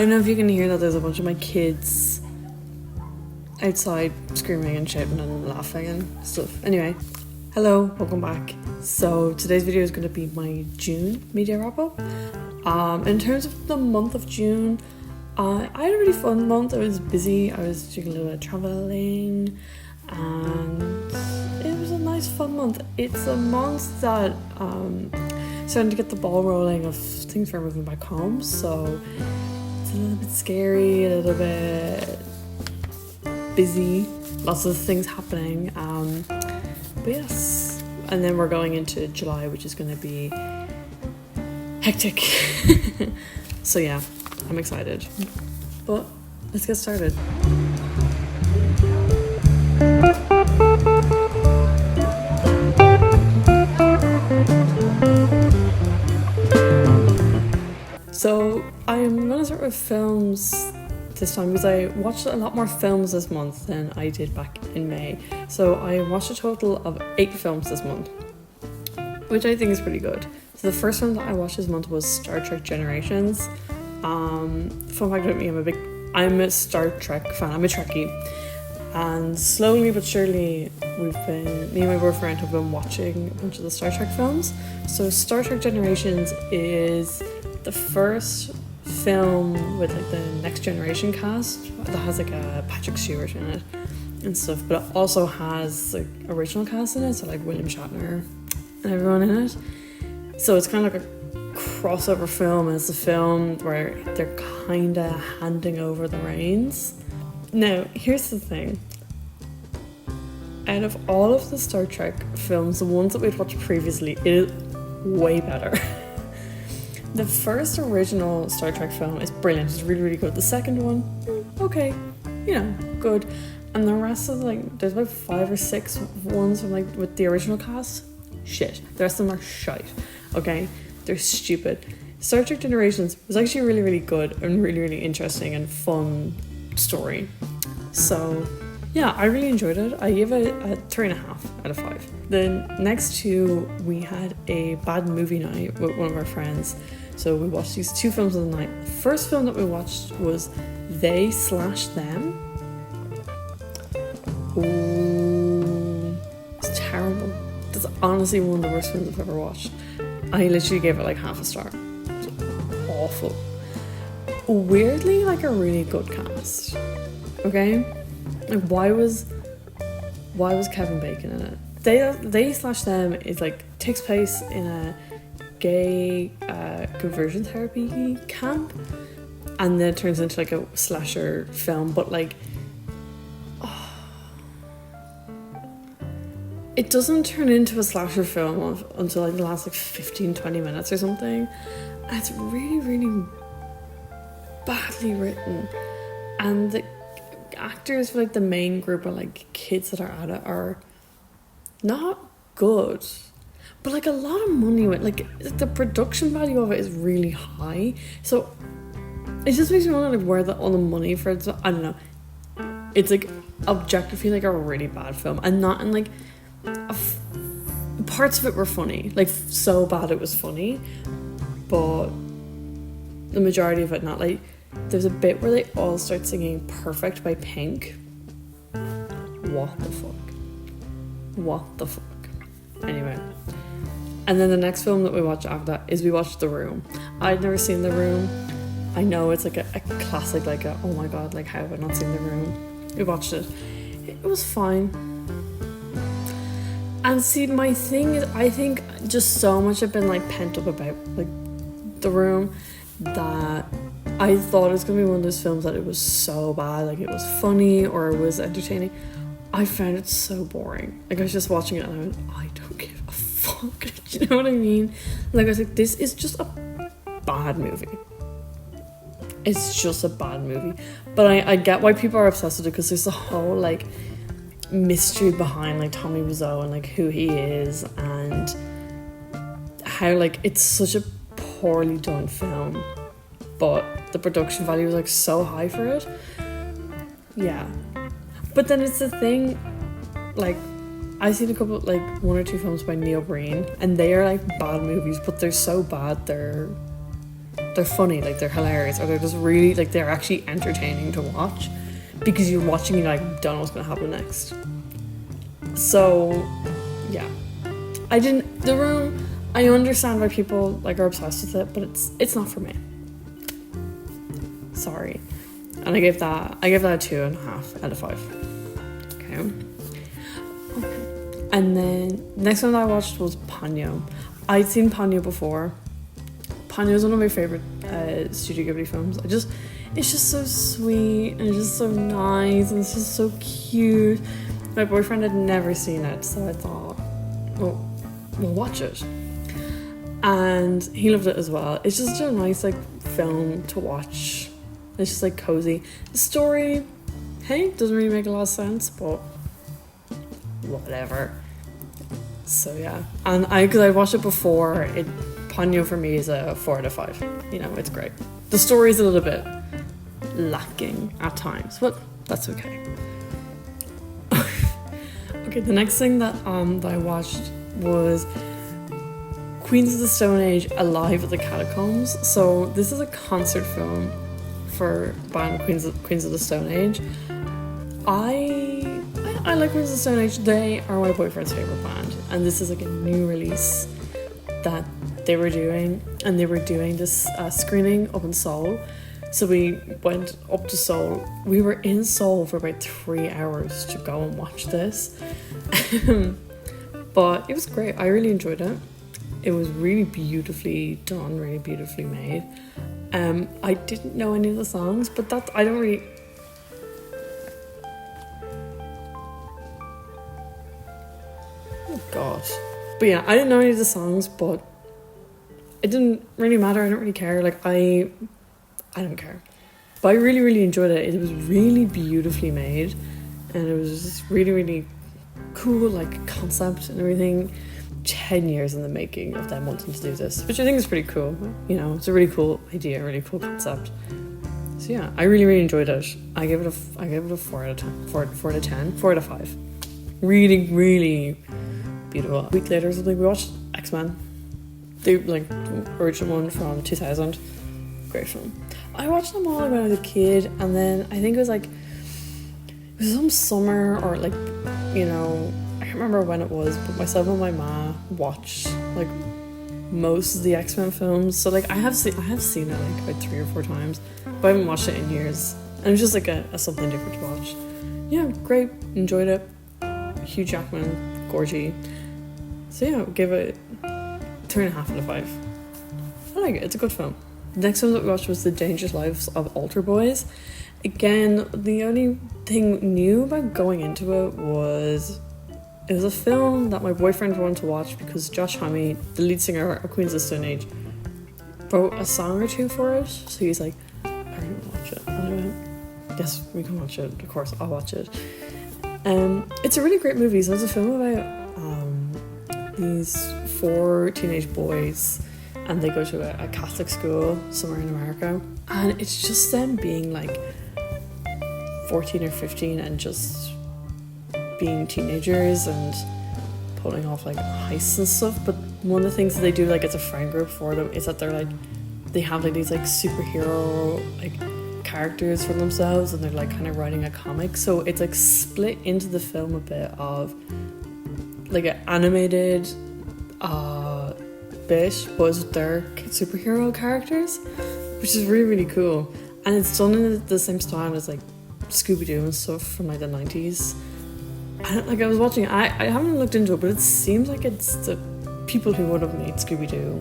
don't know if you can hear that there's a bunch of my kids outside screaming and shouting and laughing and stuff. Anyway, hello, welcome back. So today's video is going to be my June media wrap up. In terms of the month of June, I had a really fun month. I was busy, I was doing a little bit of traveling, and it was a nice fun month. It's a month that starting to get the ball rolling of things for moving back home, so it's a little bit scary, a little bit busy, lots of things happening, but yes. And then we're going into July, which is going to be hectic. So yeah, I'm excited, but let's get started. So I'm going to start with films this time because I watched a lot more films this month than I did back in May. So I watched a total of 8 films this month, which I think is pretty good. So the first one that I watched this month was Star Trek Generations. Fun fact about me, I'm a Star Trek fan, I'm a Trekkie. And slowly but surely, me and my boyfriend have been watching a bunch of the Star Trek films. So Star Trek Generations is the first film with like the Next Generation cast that has like a Patrick Stewart in it and stuff, but it also has like original cast in it, so like William Shatner and everyone in it. So it's kind of like a crossover film, and it's a film where they're kind of handing over the reins. Now, here's the thing. Out of all of the Star Trek films, the ones that we've watched previously, it is way better. The first original Star Trek film is brilliant, it's really, really good. The second one, okay, good. And the rest of there's about 5 or 6 ones from with the original cast, shit. The rest of them are shite, okay? They're stupid. Star Trek Generations was actually really, really good and really, really interesting and fun story. So yeah, I really enjoyed it. I gave it a 3.5 out of 5. The next two, we had a bad movie night with one of our friends. So we watched these 2 films of the night. The first film that we watched was They/Them. Ooh, it's terrible. That's honestly one of the worst films I've ever watched. I literally gave it like half a star. It's awful. Weirdly, like a really good cast. Okay? Like why was Kevin Bacon in it? They/Them is takes place in a gay conversion therapy camp, and then it turns into like a slasher film, but it doesn't turn into a slasher film until like the last 15-20 minutes or something. And it's really, really badly written, and the actors for the main group of kids that are at it are not good, but a lot of money went, the production value of it is really high, so it just makes me wonder where all the money for it. So I don't know, it's objectively a really bad film, and not in parts of it were funny, so bad it was funny, but the majority of it not. There's a bit where they all start singing Perfect by Pink. What the fuck? Anyway. And then the next film that we watched after that is we watched The Room. I'd never seen The Room. I know it's a classic, oh my god, how have I not seen The Room? We watched it. It was fine. And see, my thing is, I think just so much had been pent up about The Room that I thought it was going to be one of those films that it was so bad, it was funny or it was entertaining. I found it so boring. I was just watching it and I went, I don't give a fuck. You know what I mean? I was like, this is just a bad movie. It's just a bad movie. But I get why people are obsessed with it, because there's a whole mystery behind Tommy Wiseau and who he is, and how it's such a poorly done film, but the production value was so high for it. Yeah, but then it's the thing, I've seen a couple 1 or 2 films by Neil Breen, and they are bad movies, but they're so bad they're they're funny, like they're hilarious, or they're just really like they're actually entertaining to watch because you're watching and you like don't know what's gonna happen next. So yeah, The Room, I understand why people like are obsessed with it, but it's not for me. Sorry. And I give that a 2.5 out of 5. Okay. And then the next one that I watched was Ponyo. I'd seen Ponyo before. Ponyo is one of my favorite Studio Ghibli films. It's just so sweet and it's just so nice and it's just so cute. My boyfriend had never seen it, so I thought, well, we'll watch it. And he loved it as well. It's just a nice like film to watch. It's just like cozy. The story, doesn't really make a lot of sense, but whatever. So yeah, and because I watched it before, Ponyo for me is a 4 out of 5. You know, it's great. The story is a little bit lacking at times, but that's okay. Okay, the next thing that I watched was Queens of the Stone Age Alive at the Catacombs. So this is a concert film for band Queens of the Stone Age. I like Queens of the Stone Age. They are my boyfriend's favourite band, and this is like a new release that they were doing, and they were doing this screening up in Seoul. So we went up to Seoul. We were in Seoul for about 3 hours to go and watch this. But it was great. I really enjoyed it. It was really beautifully done, really beautifully made. I didn't know any of the songs, but I don't really... Oh God. But yeah, I didn't know any of the songs, but it didn't really matter. I don't really care. Like, I don't care. But I really, really enjoyed it. It was really beautifully made, and it was just really, really cool, like, concept and everything. 10 years in the making of them wanting to do this, which I think is pretty cool. You know, it's a really cool idea, a really cool concept. So yeah, I really, really enjoyed it. I gave it a 4 out of 10. 4 out of 5. Really, really beautiful. A week later or something, we watched X-Men. The original one from 2000. Great film. I watched them all when I was a kid, and then I think it was some summer or like, you know, I can't remember when it was, but myself and my ma watched like most of the X-Men films. So like I have seen it like about 3 or 4 times, but I haven't watched it in years. And it was just like a something different to watch. Yeah, great, enjoyed it. Hugh Jackman, gorgy. So yeah, give it 3.5 out of 5. I like it. It's a good film. The next one that we watched was The Dangerous Lives of Altar Boys. Again, the only thing new about going into it was a film that my boyfriend wanted to watch because Josh Homme, the lead singer of Queens of the Stone Age, wrote a song or two for it. So he's like, I really want to watch it. And I went, yes, we can watch it. Of course, I'll watch it. It's a really great movie. So it's a film about these 4 teenage boys, and they go to a Catholic school somewhere in America, and it's just them being like 14 or 15 and just being teenagers and pulling off like heists and stuff. But one of the things that they do, like, it's a friend group for them, is that they have like these like superhero like characters for themselves, and they're like kind of writing a comic. So it's like split into the film a bit of like an animated bit was their superhero characters, which is really, really cool. And it's done in the same style as like Scooby-Doo and stuff from like the 90s. I was watching it, I haven't looked into it, but it seems like it's the people who would have made Scooby-Doo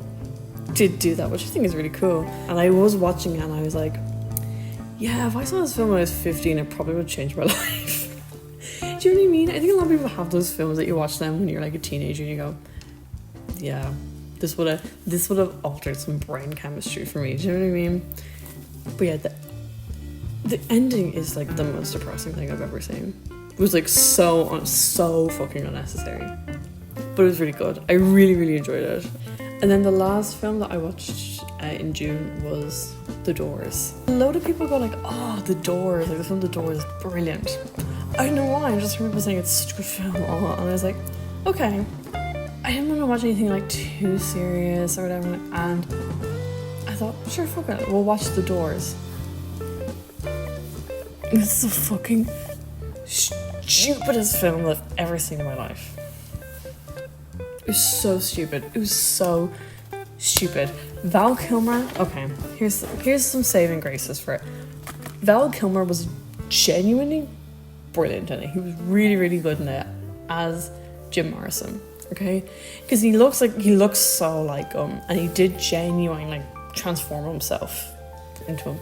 did do that, which I think is really cool. And I was watching it and I was like, yeah, if I saw this film when I was 15, it probably would change my life. Do you know what I mean? I think a lot of people have those films that you watch them when you're like a teenager and you go, yeah, this would have altered some brain chemistry for me. Do you know what I mean? But yeah, the ending is like the most depressing thing I've ever seen. It was like so fucking unnecessary, but it was really good. I really, really enjoyed it. And then the last film that I watched in June was The Doors. A load of people go like, oh, The Doors, like the film The Doors is brilliant. I don't know why, I just heard people saying it's such a good film. And I was like, okay. I didn't want to watch anything like too serious or whatever, and I thought, sure, fuck it, we'll watch The Doors. It's the fucking stupidest film I've ever seen in my life. It was so stupid. It was so stupid. Val Kilmer, okay, here's some saving graces for it. Val Kilmer was genuinely brilliant in it. He was really, really good in it as Jim Morrison, okay? Because he looks so like him, and he did genuinely like transform himself into him.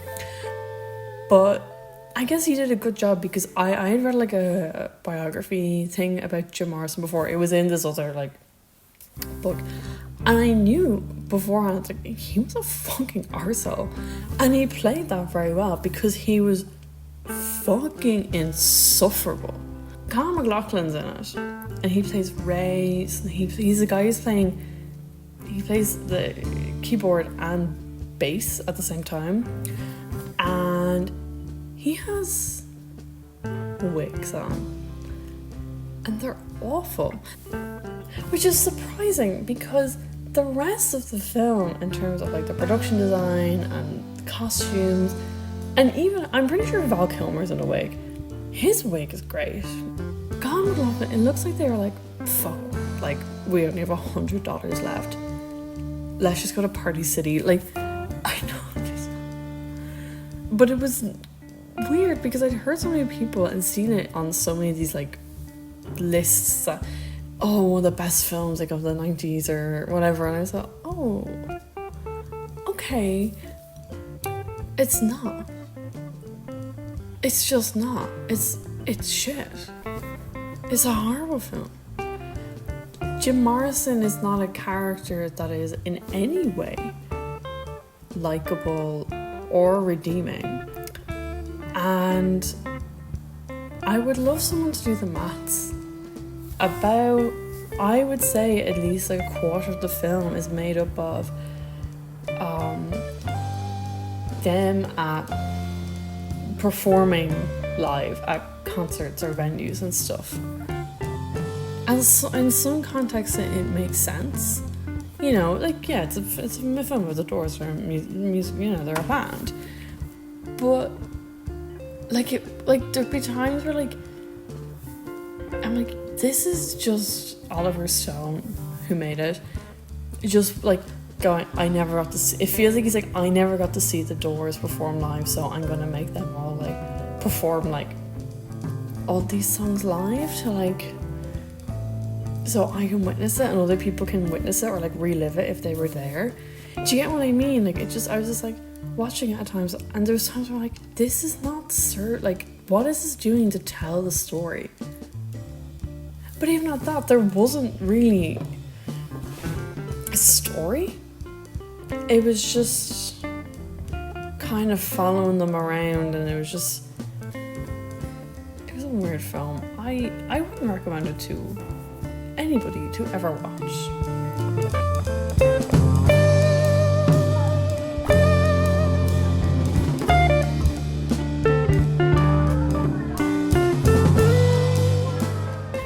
But I guess he did a good job, because I had read like a biography thing about Jim Morrison before. It was in this other like book, and I knew beforehand like he was a fucking arsehole, and he played that very well because he was fucking insufferable. Conor McLaughlin's in it, and he plays Ray. So he's the guy who's he plays the keyboard and bass at the same time, and he has wigs on, and they're awful, which is surprising because the rest of the film, in terms of like the production design and the costumes, and even I'm pretty sure Val Kilmer's in a wig. His wig is great. God would love it. It looks like they were like, fuck, like we only have $100 left. Let's just go to Party City. Like, I know, but it was weird because I'd heard so many people and seen it on so many of these like lists that, oh, one of the best films like of the 90s or whatever, and I was like, oh, okay, it's not. It's just not. It's shit. It's a horrible film. Jim Morrison is not a character that is in any way likable or redeeming. And I would love someone to do the maths. About, I would say at least like a quarter of the film is made up of them at performing live at concerts or venues and stuff. And so, in some contexts it makes sense. You know, like, yeah, it's a film with The Doors, or music, you know, they're a band. But there'd be times where like I'm like, this is just Oliver Stone who made it, just like going, I never got to see, it feels like he's like, I never got to see The Doors perform live, so I'm gonna make them all like perform like all these songs live to like, so I can witness it and other people can witness it or like relive it if they were there. Do you get what I mean? Like, it just, I was just like watching it at times, and there's times where I'm like, this is not like, what is this doing to tell the story? But even at that, there wasn't really a story. It was just kind of following them around, and it was a weird film. I wouldn't recommend it to anybody to ever watch.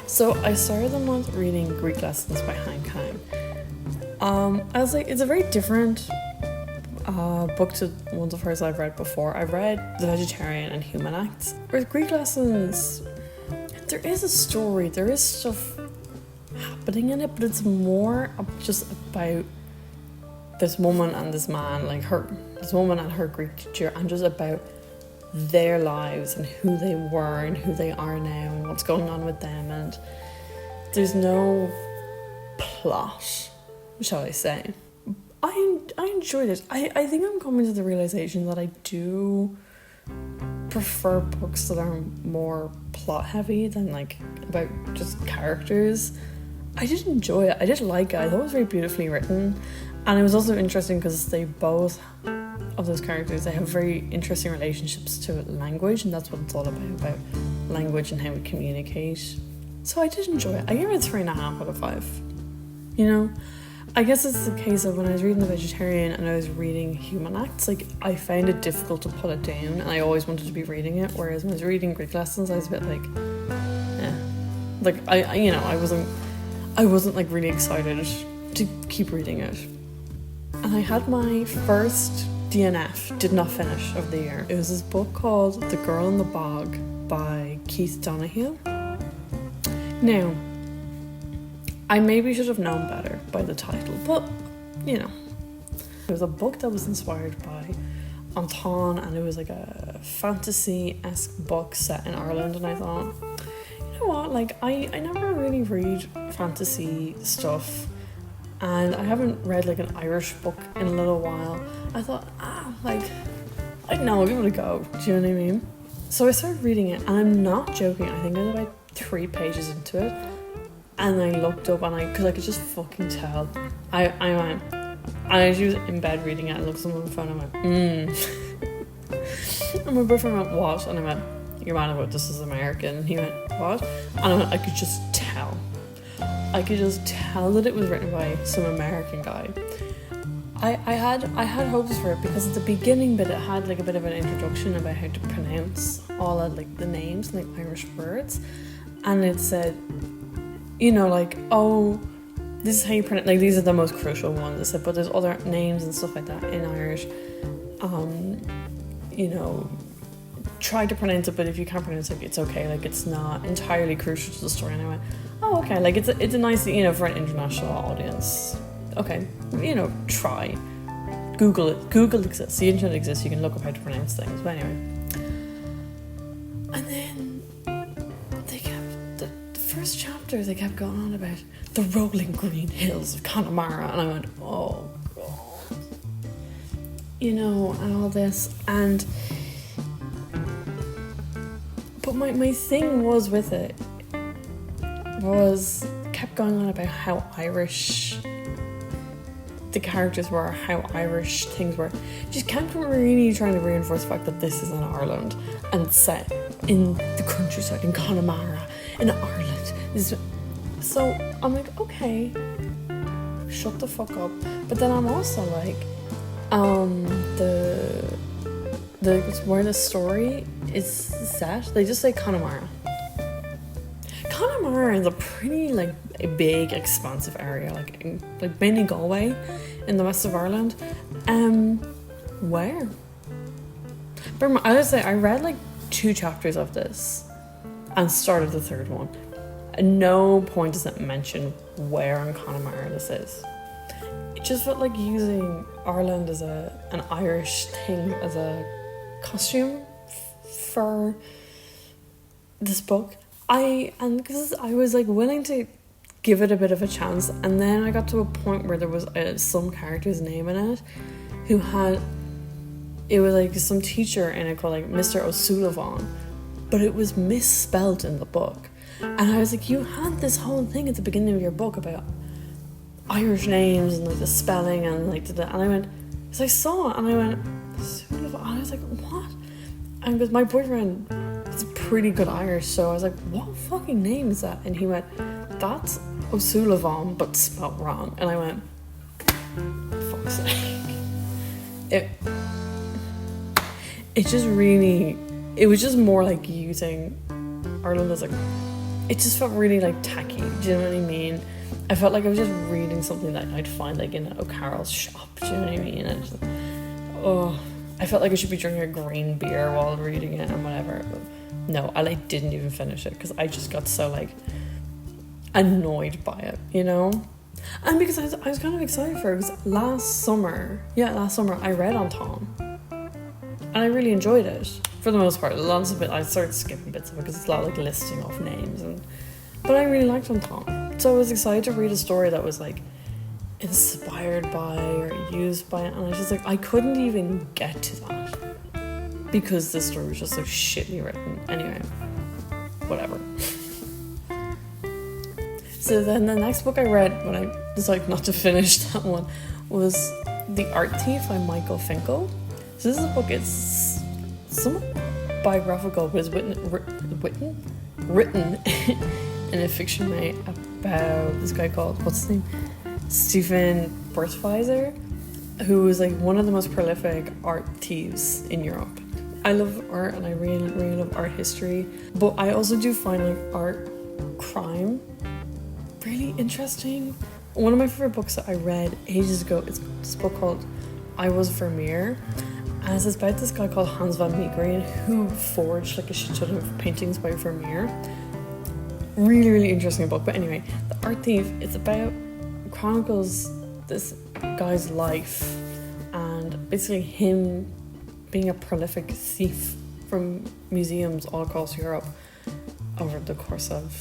So I started the month reading Greek Lessons by Hank Kang. I was like, it's a very different book to ones of hers I've read before. I've read The Vegetarian and Human Acts. With Greek Lessons, there is a story, there is stuff happening in it, but it's more just about this woman and this man, like this woman and her Greek teacher, and just about their lives and who they were and who they are now and what's going on with them, and there's no plot, shall I say. I enjoyed it. I think I'm coming to the realization that I do prefer books that are more plot heavy than like about just characters. I did enjoy it. I did like it. I thought it was very beautifully written, and it was also interesting because they both of those characters, they have very interesting relationships to language, and that's what it's all about language and how we communicate. So I did enjoy it. I gave it a 3.5 out of 5. You know, I guess it's the case of when I was reading The Vegetarian and I was reading Human Acts, like I found it difficult to put it down, and I always wanted to be reading it, whereas when I was reading Greek Lessons I was a bit like, like I wasn't like really excited to keep reading it. And I had my first DNF, did not finish, of the year. It was this book called The Girl in the Bog by Keith Donoghue. Now, I maybe should have known better by the title, but, you know. It was a book that was inspired by Anton, and it was like a fantasy-esque book set in Ireland, and I thought, you know what, like, I never really read fantasy stuff, and I haven't read like an Irish book in a little while. I thought, like, I don't know, I'll give it a go, do you know what I mean? So I started reading it, and I'm not joking, I think I was about 3 pages into it, and I looked up, and because I could just fucking tell, I went, and I was in bed reading it, and looked at my phone, and I went, and my boyfriend went, what? And I went, you're mad about this is American. And he went, what? And I went, I could just tell. I could just tell that it was written by some American guy. I had hopes for it, because at the beginning bit it had like a bit of an introduction about how to pronounce all of like the names, like Irish words, and it said, you know, like, oh, this is how you pronounce, like, these are the most crucial ones. It said, but there's other names and stuff like that in Irish. You know, try to pronounce it, but if you can't pronounce it, it's okay. Like, it's not entirely crucial to the story. And I went, oh, okay. Like, it's a nice, you know, for an international audience. Okay, you know, try. Google it. Google exists. The internet exists. You can look up how to pronounce things. But anyway. And then they kept, the first chapter, they kept going on about the rolling green hills of Connemara. And I went, oh, God. You know, and all this. And, but my thing was with it, was kept going on about how Irish the characters were, how Irish things were. Just kept really trying to reinforce the fact that this is in Ireland and set in the countryside in Connemara in Ireland. So I'm like, okay, shut the fuck up. But then I'm also like, where the story is set, they just say Connemara. Connemara is a pretty like a big, expansive area, like mainly Galway, in the west of Ireland. Where? But I would say I read like 2 chapters of this and started the 3rd one. At no point does it mention where in Connemara this is. It just felt like using Ireland as an Irish thing as a costume for this book. Because I was like willing to give it a bit of a chance, and then I got to a point where there was some character's name in it who had, it was like some teacher in it called like Mr. O'Sullivan, but it was misspelled in the book. And I was like, you had this whole thing at the beginning of your book about Irish names and like the spelling and like and I went, because I saw it and I went, Sullivan, and I was like, what? And because my boyfriend is pretty good Irish, so I was like, what fucking name is that? And he went, that's O'Sullivan but spelt wrong. And I went, fuck's sake. It just really, it was just more like using Ireland as like, it just felt really like tacky, do you know what I mean? I felt like I was just reading something that I'd find like in O'Carroll's shop, do you know what I mean? And just, I felt like I should be drinking a green beer while reading it and whatever. But no, I like didn't even finish it because I just got so like annoyed by it, you know? And because I was kind of excited for it, because last summer I read Anton and I really enjoyed it for the most part. Lots of it I started skipping bits of it because it's a lot like listing off names, but I really liked Anton, so I was excited to read a story that was like inspired by or used by it, and I was just like, I couldn't even get to that because the story was just so shitty written. Anyway, whatever. So then the next book I read when I decided not to finish that one was The Art Thief by Michael Finkel. So this is a book, it's somewhat biographical, but it's written in a fiction way about this guy called, what's his name? Stephen Berthweiser, who was like one of the most prolific art thieves in Europe. I love art and I really, really love art history, but I also do find like art crime really interesting. one of my favorite books that I read ages ago, it's this book called I Was Vermeer, and it's about this guy called Hans van Meegeren who forged like a shit ton of paintings by Vermeer. Really, really interesting book. But anyway, The Art Thief, it's about, chronicles this guy's life and basically him being a prolific thief from museums all across Europe over the course of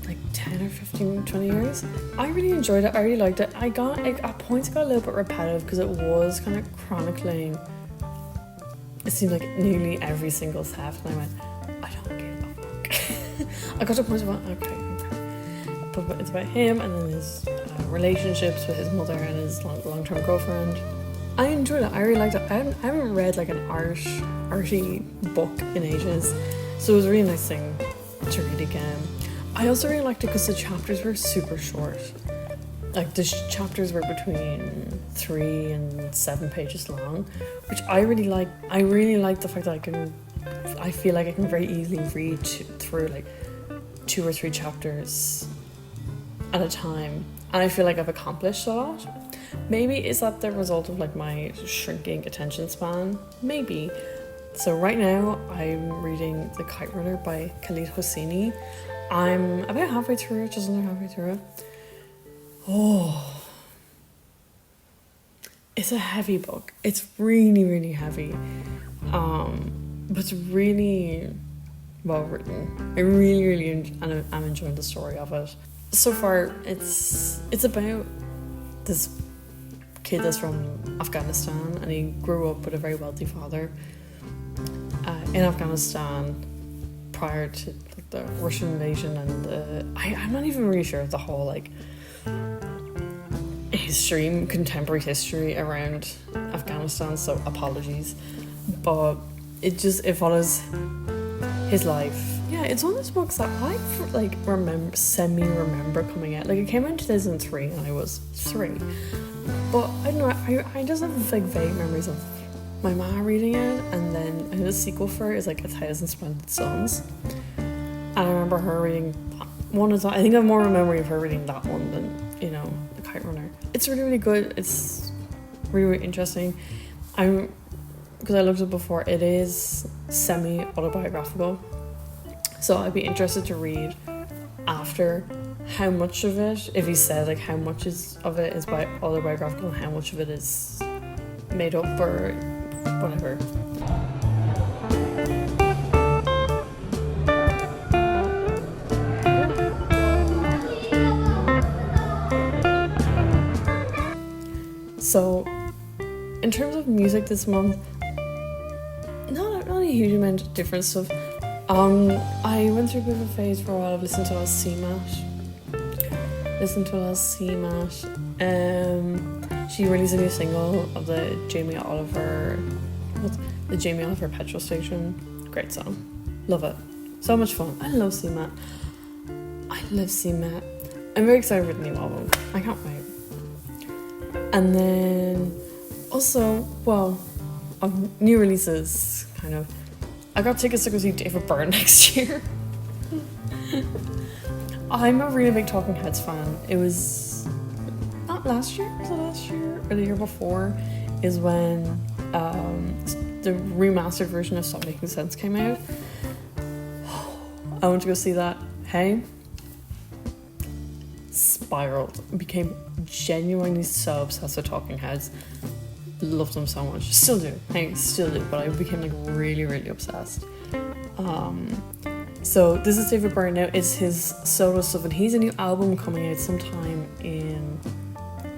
like 10 or 15, 20 years. I really enjoyed it. I really liked it. At points it got a little bit repetitive because it was kind of chronicling, it seemed like nearly every single theft, and I went, I don't give a fuck. I got to a point where okay. But it's about him and then his relationships with his mother and his long-term girlfriend. I enjoyed it. I really liked it. I haven't read like an arty book in ages, so it was a really nice thing to read again. I also really liked it because the chapters were super short. Like the chapters were between 3 and 7 pages long, which I really like. I really like the fact that I feel like I can very easily read through like 2 or 3 chapters at a time, and I feel like I've accomplished a lot. Maybe is that the result of like my shrinking attention span? Maybe. So right now I'm reading The Kite Runner by Khalid Hosseini. I'm about halfway through it, just under halfway through it. Oh, it's a heavy book. It's really, really heavy. But it's really well written. I really, really I'm enjoying the story of it. So far, it's about this kid that's from Afghanistan, and he grew up with a very wealthy father in Afghanistan prior to like the Russian invasion, and I'm not even really sure of the whole like contemporary history around Afghanistan, so apologies, but it follows his life. Yeah, it's one of those books that I like remember coming out. Like it came out in 2003 and I was 3, but I don't know, I just have like vague memories of my ma reading it, and then I think the sequel for it is like 1,000 Splendid Suns, and I remember her reading one of the, I think I have more of a memory of her reading that one than, you know, The Kite Runner. It's really, really good. It's really, really interesting. Because I looked at it before, it is semi-autobiographical, so I'd be interested to read after how much of it, if he said like how much of it is autobiographical and how much of it is made up or whatever. So in terms of music this month, not a huge amount of different stuff. I went through a bit of a phase for a while of listening to a lot of CMAT. She released a new single of the Jamie Oliver Petrol Station. Great song. Love it. So much fun. I love CMAT. I'm very excited for the new album. I can't wait. And then also, well, new releases, kind of. I got tickets to go see David Byrne next year. I'm a really big Talking Heads fan. It was not last year, was it last year? Or the year before is when the remastered version of Stop Making Sense came out. I went to go see that. Hey, spiraled. Became genuinely so obsessed with Talking Heads. Loved them so much. Still do. But I became like really, really obsessed. So this is David Byrne now. It's his solo stuff, and he's a new album coming out sometime in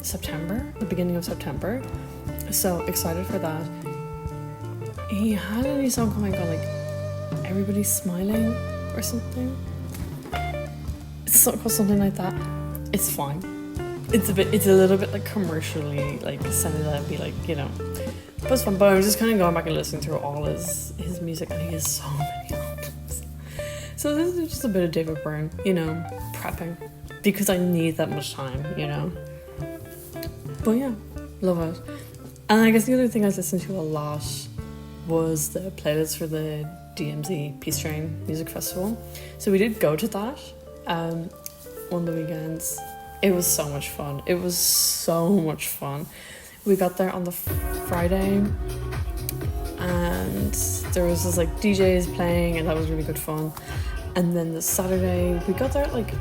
September, the beginning of September. So excited for that. He had a new song coming called like Everybody's Smiling or something. It's something like that. It's fine. It's a little bit like commercially like sounded that be like, you know, but it's fun. But I was just kind of going back and listening through all his music, and he has so many albums. So this is just a bit of David Byrne, you know, prepping because I need that much time, you know. But yeah, love it. And I guess the other thing I was listening to a lot was the playlist for the DMZ Peace Train Music Festival. So we did go to that one of the weekends. It was so much fun. It was so much fun. We got there on the Friday, and there was just like DJs playing, and that was really good fun. And then the Saturday, we got there at like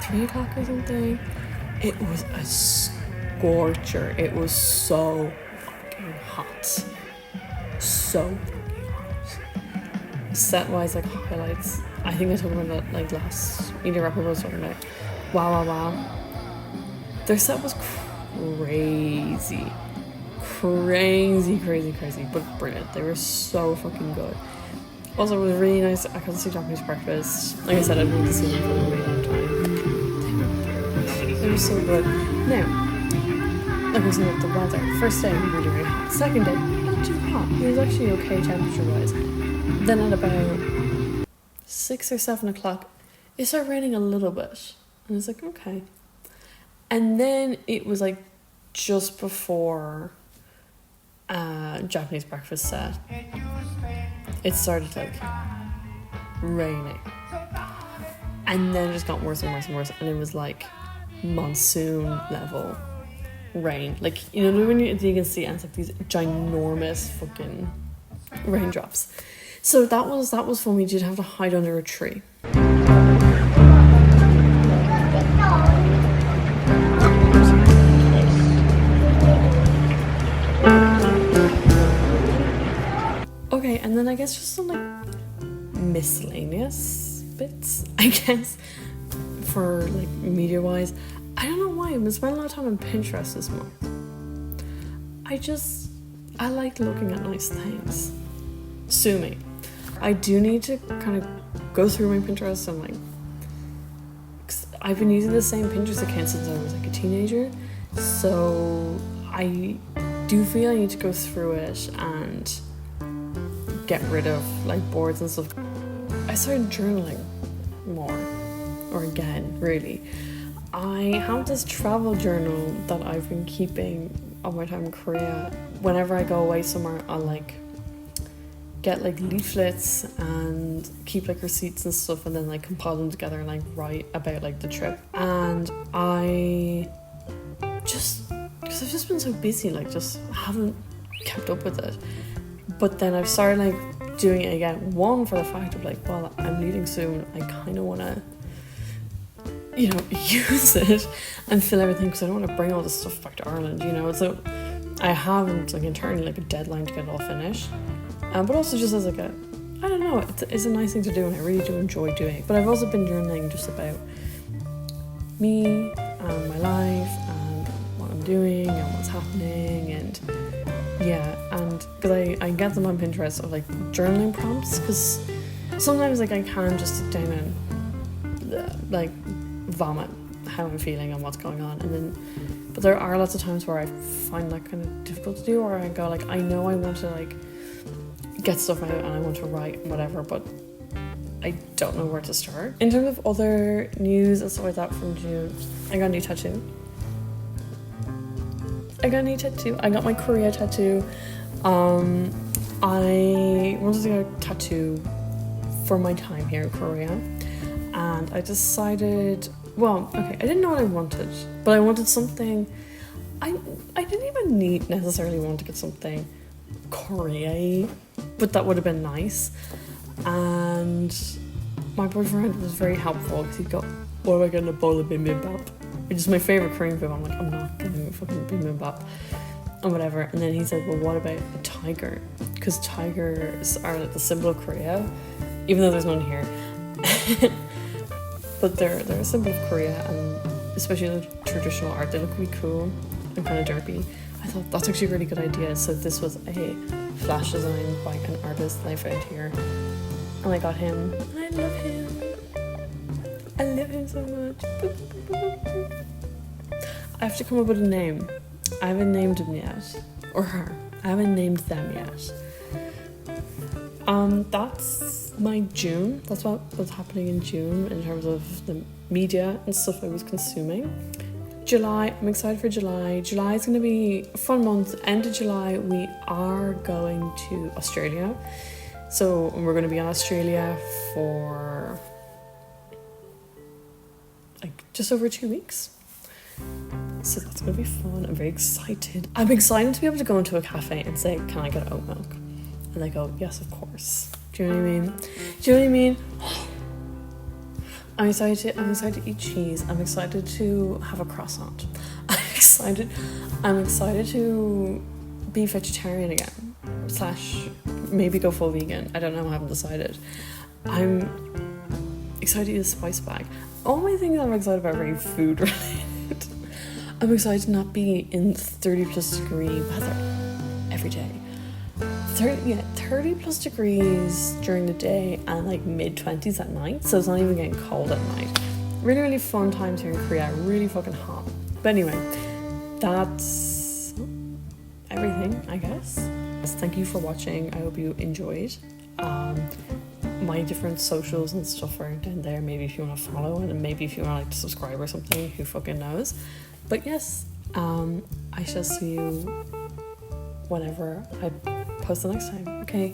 3 o'clock or something. It was a scorcher. It was so fucking hot. So fucking hot. Set wise, like highlights. I think I told them that like last media wrap was talking about. Wow. Their set was crazy, but brilliant. They were so fucking good. Also, it was really nice. I got to see Japanese breakfast. Like I said, I'd wanted to see them for a really long time. They were so good. Now, like I was saying with the weather, first day really, really hot. Second day, not too hot. It was actually okay temperature-wise. Then at about 6 or 7 o'clock, it started raining a little bit. And I was like, okay. And then it was like just before Japanese breakfast set, it started like raining. And then it just got worse and worse and worse. And it was like monsoon level rain. Like, you know, when you can see, and it's like these ginormous fucking raindrops. So that was fun. We did have to hide under a tree. Okay, and then I guess just some like miscellaneous bits, I guess, for like media wise. I don't know why I've been spending a lot of time on Pinterest this month. I like looking at nice things. Sue me. I do need to kind of go through my Pinterest and like, 'cause I've been using the same Pinterest account since I was like a teenager, so I do feel I need to go through it and get rid of like boards and stuff. I started journaling more, or again, really. I have this travel journal that I've been keeping of my time in Korea. Whenever I go away somewhere, I'll like get like leaflets and keep like receipts and stuff, and then like compile them together and like write about like the trip. And I just, because I've just been so busy, like just haven't kept up with it. But then I've started like doing it again. One, for the fact of like, well, I'm leaving soon. I kind of want to, you know, use it and fill everything, because I don't want to bring all this stuff back to Ireland, you know. So I haven't like internally like a deadline to get it all finished. But also just as like a, I don't know, it's a nice thing to do, and I really do enjoy doing it. But I've also been journaling just about me and my life and what I'm doing and what's happening, and yeah, and because I get them on Pinterest of like journaling prompts, because sometimes like I can just sit down and like vomit how I'm feeling and what's going on, and then but there are lots of times where I find that kind of difficult to do, or I go like, I know I want to like get stuff out and I want to write whatever, but I don't know where to start. In terms of other news and stuff like that from June, I got a new tattoo. I got my Korea tattoo. I wanted to get a tattoo for my time here in Korea, and I decided, well, okay, I didn't know what I wanted, but I wanted something, I didn't even necessarily want to get something Korea, but that would have been nice. And my boyfriend was very helpful, because he got, what am I getting, a bowl of bibimbap, which is my favourite Korean food. I'm like, I'm not getting a fucking bibimbap and whatever. And then he said, well, what about a tiger? Because tigers are like the symbol of Korea, even though there's none here. But they're a symbol of Korea, and especially the traditional art, they look really cool and kind of derpy. I thought that's actually a really good idea. So this was a flash design by an artist that I found here, and I got him, and I love him. I love him so much. I have to come up with a name. I haven't named him yet, or her. I haven't named them yet. That's my June. That's what was happening in June in terms of the media and stuff I was consuming. July, I'm excited for July. July is going to be a fun month. End of July, we are going to Australia. So we're going to be in Australia for like just over 2 weeks. So that's gonna be fun. I'm very excited. I'm excited to be able to go into a cafe and say, can I get oat milk? And they go, yes, of course. Do you know what I mean? Do you know what I mean? I'm excited to eat cheese. I'm excited to have a croissant. I'm excited to be vegetarian again. / maybe go full vegan. I don't know, I haven't decided. I'm excited to eat a spice bag. All my things I'm excited about are very food related. I'm excited to not be in 30 plus degree weather every day. 30 plus degrees during the day and like mid-20s at night, so it's not even getting cold at night. Really, really fun times here in Korea, really fucking hot. But anyway, that's everything, I guess. Thank you for watching. I hope you enjoyed. My different socials and stuff are down there, maybe if you want to follow, and maybe if you want to like subscribe or something, who fucking knows. But yes, I shall see you whenever I post the next time. Okay,